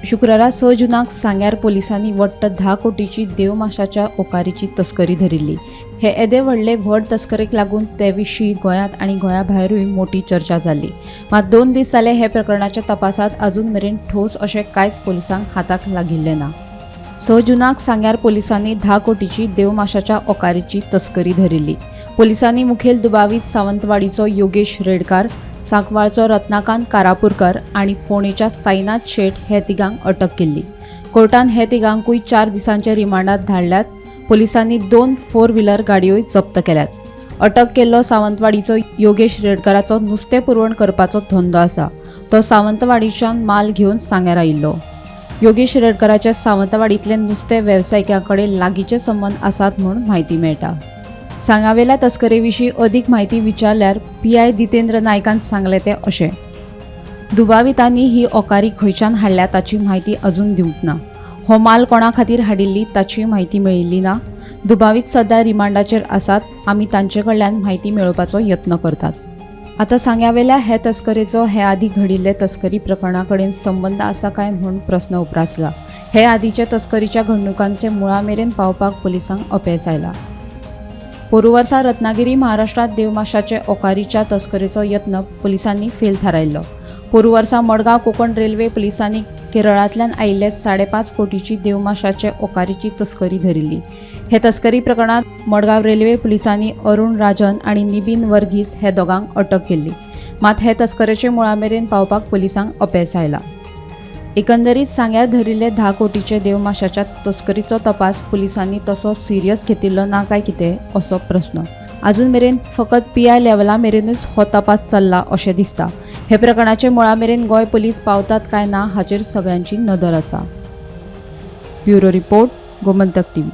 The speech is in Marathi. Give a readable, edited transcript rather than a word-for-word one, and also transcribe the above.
शुक्रारा 6 जुनाक सांग्यार पोलिसांनी वट्ट 10 कोटीची देवमाशाच्या ओकारीची तस्करी धरिल्ली। हे येदे व्हडले व्हड तस्करेक लागून ते विशीं गोंयांत आनी गोंया भायरूय मोठी चर्चा जाल्ली। मात 2 दीस जाले हे प्रकरणाच्या तपासात अजून मेरेन ठोस अशें कांयच पोलिसांक हाताक लागिल्लें ना। 6 जुनाक सांग्यार पोलिसांनी 10 कोटीची देवमाशाच्या ओकारीची तस्करी धरिल्ली। पोलिसांनी मुखेल दुबावीत सावंतवाडीचो योगेश रेडकार, सांकवाळचो रत्नाकांत कारापुरकर आणि फोणेच्या साईनाथ शेट हे तिगांक अटक केल्ली। कोर्टान हे तिगांकूय 4 दिसांच्या रिमांडात धाडल्यात। पोलिसांनी 2 4 व्हिलर गाडयोय जप्त केल्यात। अटक केल्लो सावंतवाडीचो योगेश रेडकाराचो नुस्तें पुरवण करपाचो धंदो आसा। तो सावंतवाडीच्यान माल घेवन सांग्यार आयिल्लो। योगेश रेडकाराचे सावंतवाडींतले नुस्तें वेवसायिकांकडेन लागींचे संबंद आसात म्हूण म्हायती मेळटा। सांगावेल्या तस्करे विशीं अदीक म्हायती विचारल्यार PI जितेंद्र नायकान सांगले ते अशें। दुबावितांनी ही ओकारी खंयच्यान हाडल्या ताची म्हायती अजून दिवंक ना। हो माल कोणा खातीर हाडिल्ली ताची म्हायती मेळिल्ली ना। दुबावीत सध्या रिमांडाचेर आसात। आमी तांचे कडल्यान म्हायती मेळोवपाचो यत्न करतात। आतां सांग्यावेल्या हे तस्करेचो हे आदी घडिल्ले तस्करी प्रकरणा कडेन संबंद आसा काय म्हूण प्रस्न उप्रासला। हे आदींचे तस्करीच्या घडणुकांचे मुळा मेरेन पावपाक पुलिसांक अपेस आयला। पोरू वर्सा रत्नागिरी महाराष्ट्रात देवमाशाचे ओकारीच्या तस्करेचो यत्न पुलिसांनी फेल थारायल्लो। पोरू वर्सा मडगांव कोंकण रेल्वे पुलिसांनी केरळांतल्यान आयिल्ले 5.5 कोटीची देवमाशाचे ओकारीची तस्करी धरिल्ली। हे तस्करी प्रकरणात मडगांव रेल्वे पुलिसांनी अरुण राजन आणि निबिन वर्गीस हे दोगांक अटक केल्ली। मात हे तस्करेचे मुळा मेरेन पावपाक पुलिसांक अपेस आयला। एकंदरीत सांग्यार धरिल्ले 10 कोटीचे देवमाशाच्या तस्करीचो तपास पुलिसांनी तसो सिरियस घेतिल्लो ना काय कितें असो प्रस्न। अजून मेरेन फकत PI लेव्हला मेरेनूच हो तपास चल्ला अशें दिसता। हे प्रकरणाचे मुळा मेरेन गोंय पुलीस पावतात काय ना हाचेर सगळ्यांची नदर आसा। Bureau report, Gomantak TV।